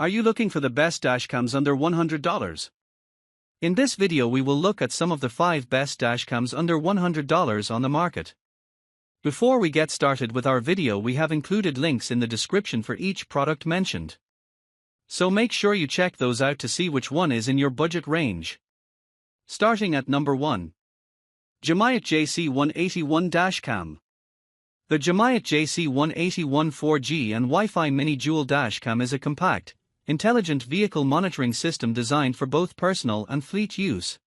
Are you looking for the best dashcams under $100? In this video we will look at some of the 5 best dashcams under $100 on the market. Before we get started with our video, we have included links in the description for each product mentioned. So make sure you check those out to see which one is in your budget range. Starting at number 1. Jimiiot JC181 Dash Cam. The Jimiiot JC181 4G and Wi-Fi Mini Dual Dash Cam is a compact, intelligent vehicle monitoring system designed for both personal and fleet use.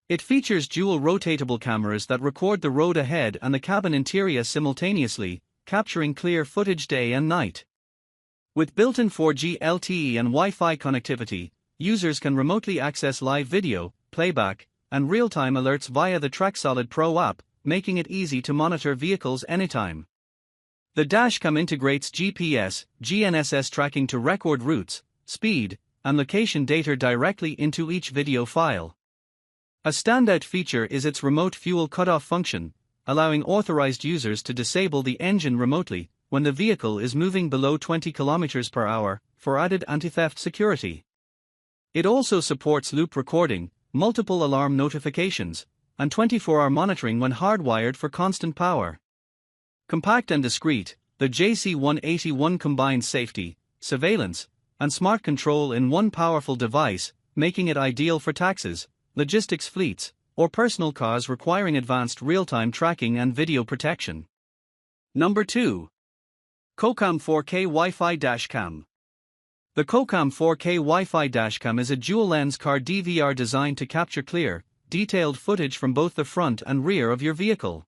It features dual rotatable cameras that record the road ahead and the cabin interior simultaneously, capturing clear footage day and night. With built-in 4G LTE and Wi-Fi connectivity, users can remotely access live video, playback, and real-time alerts via the TrackSolid Pro app, making it easy to monitor vehicles anytime. The dashcam integrates GPS, GNSS tracking to record routes, speed, and location data directly into each video file. A standout feature is its remote fuel cutoff function, allowing authorized users to disable the engine remotely when the vehicle is moving below 20 km per hour for added anti-theft security. It also supports loop recording, multiple alarm notifications, and 24-hour monitoring when hardwired for constant power. Compact and discreet, the JC181 combines safety, surveillance, and smart control in one powerful device, making it ideal for taxis, logistics fleets, or personal cars requiring advanced real-time tracking and video protection. Number 2. Kocam 4K Wi-Fi Dash Cam. The Kocam 4K Wi-Fi Dash Cam is a dual-lens car DVR designed to capture clear, detailed footage from both the front and rear of your vehicle.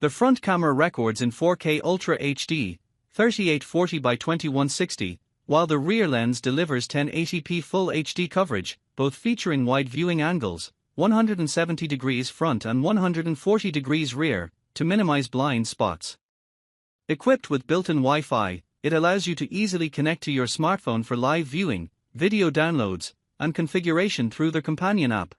The front camera records in 4K Ultra HD, 3840 by 2160, while the rear lens delivers 1080p Full HD coverage, both featuring wide viewing angles, 170 degrees front and 140 degrees rear, to minimize blind spots. Equipped with built-in Wi-Fi, it allows you to easily connect to your smartphone for live viewing, video downloads, and configuration through the companion app.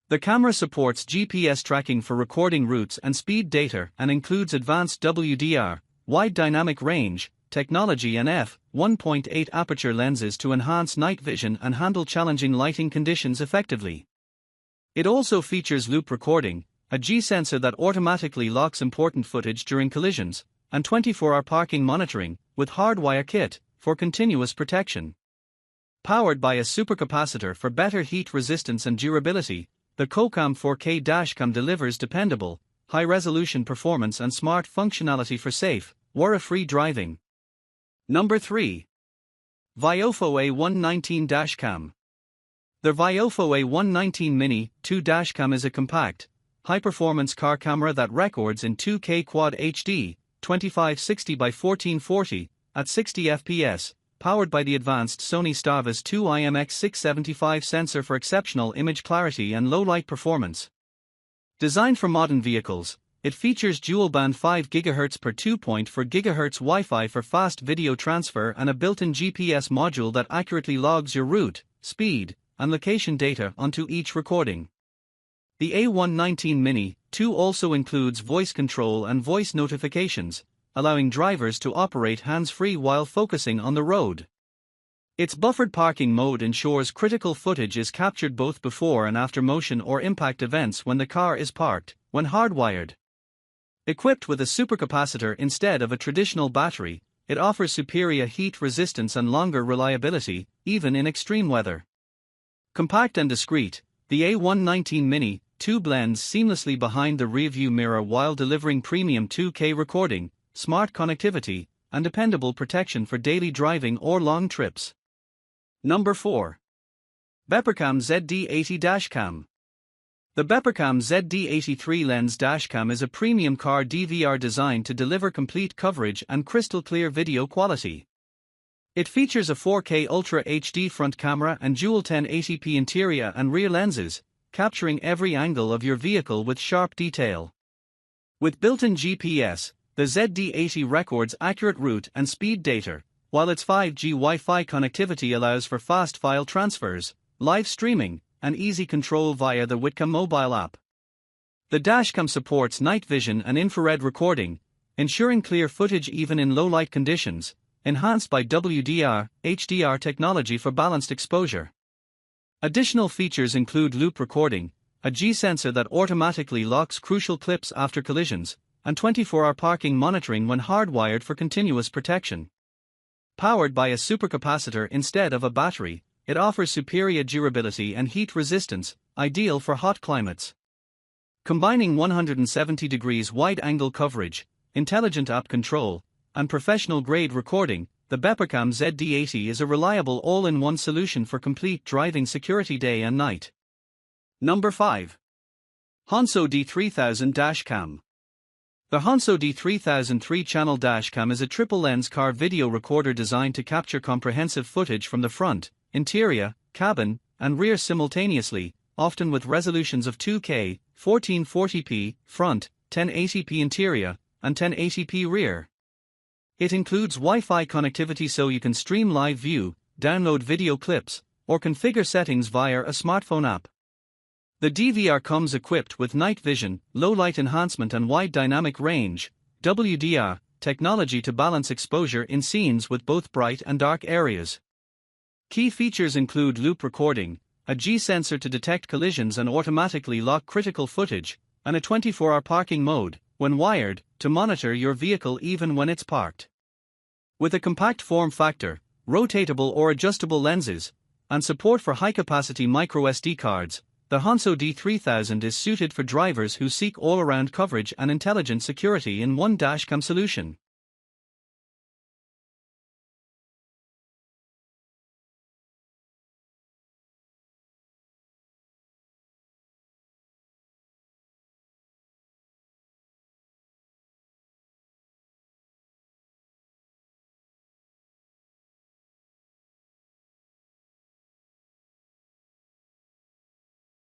The camera supports GPS tracking for recording routes and speed data and includes advanced WDR, wide dynamic range, technology and f1.8 aperture lenses to enhance night vision and handle challenging lighting conditions effectively. It also features loop recording, a G-sensor that automatically locks important footage during collisions, and 24-hour parking monitoring, with hardwire kit, for continuous protection. Powered by a supercapacitor for better heat resistance and durability, the Kocam 4K dashcam delivers dependable, high-resolution performance and smart functionality for safe, worry-free driving. Number 3. VIOFO A119 Dash Cam. The VIOFO A119 Mini 2 Dashcam is a compact, high-performance car camera that records in 2K Quad HD, 2560 by 1440, at 60 fps, powered by the advanced Sony Starvis 2 IMX675 sensor for exceptional image clarity and low-light performance. Designed for modern vehicles, it features dual-band 5 GHz per 2.4 GHz Wi-Fi for fast video transfer and a built-in GPS module that accurately logs your route, speed, and location data onto each recording. The A119 Mini 2 also includes voice control and voice notifications, allowing drivers to operate hands-free while focusing on the road. Its buffered parking mode ensures critical footage is captured both before and after motion or impact events when the car is parked, when hardwired. Equipped with a supercapacitor instead of a traditional battery, it offers superior heat resistance and longer reliability, even in extreme weather. Compact and discreet, the A119 Mini 2 blends seamlessly behind the rearview mirror while delivering premium 2K recording, smart connectivity, and dependable protection for daily driving or long trips. Number 4. BEPOCAM ZD80 Dash Cam. The BEPOCAM ZD83 lens dashcam is a premium car DVR designed to deliver complete coverage and crystal-clear video quality. It features a 4K Ultra HD front camera and dual 1080p interior and rear lenses, capturing every angle of your vehicle with sharp detail. With built-in GPS, the ZD80 records accurate route and speed data, while its 5G Wi-Fi connectivity allows for fast file transfers, live streaming, and easy control via the WiFi mobile app. The dashcam supports night vision and infrared recording, ensuring clear footage even in low-light conditions, enhanced by WDR, HDR technology for balanced exposure. Additional features include loop recording, a G sensor that automatically locks crucial clips after collisions, and 24-hour parking monitoring when hardwired for continuous protection. Powered by a supercapacitor instead of a battery, it offers superior durability and heat resistance, ideal for hot climates. Combining 170 degrees wide-angle coverage, intelligent app control, and professional-grade recording, the BEPOCAM ZD80 is a reliable all-in-one solution for complete driving security day and night. Number 5. Honsoee D3000 Dash Cam. The Honsoee D3000 3-channel dash cam is a triple-lens car video recorder designed to capture comprehensive footage from the front, interior, cabin, and rear simultaneously, often with resolutions of 2K, 1440p, front, 1080p interior, and 1080p rear. It includes Wi-Fi connectivity so you can stream live view, download video clips, or configure settings via a smartphone app. The DVR comes equipped with night vision, low light enhancement and wide dynamic range, WDR, technology to balance exposure in scenes with both bright and dark areas. Key features include loop recording, a G sensor to detect collisions and automatically lock critical footage, and a 24-hour parking mode, when wired, to monitor your vehicle even when it's parked. With a compact form factor, rotatable or adjustable lenses, and support for high-capacity microSD cards, the Honsoee D3000 is suited for drivers who seek all-around coverage and intelligent security in one dashcam solution.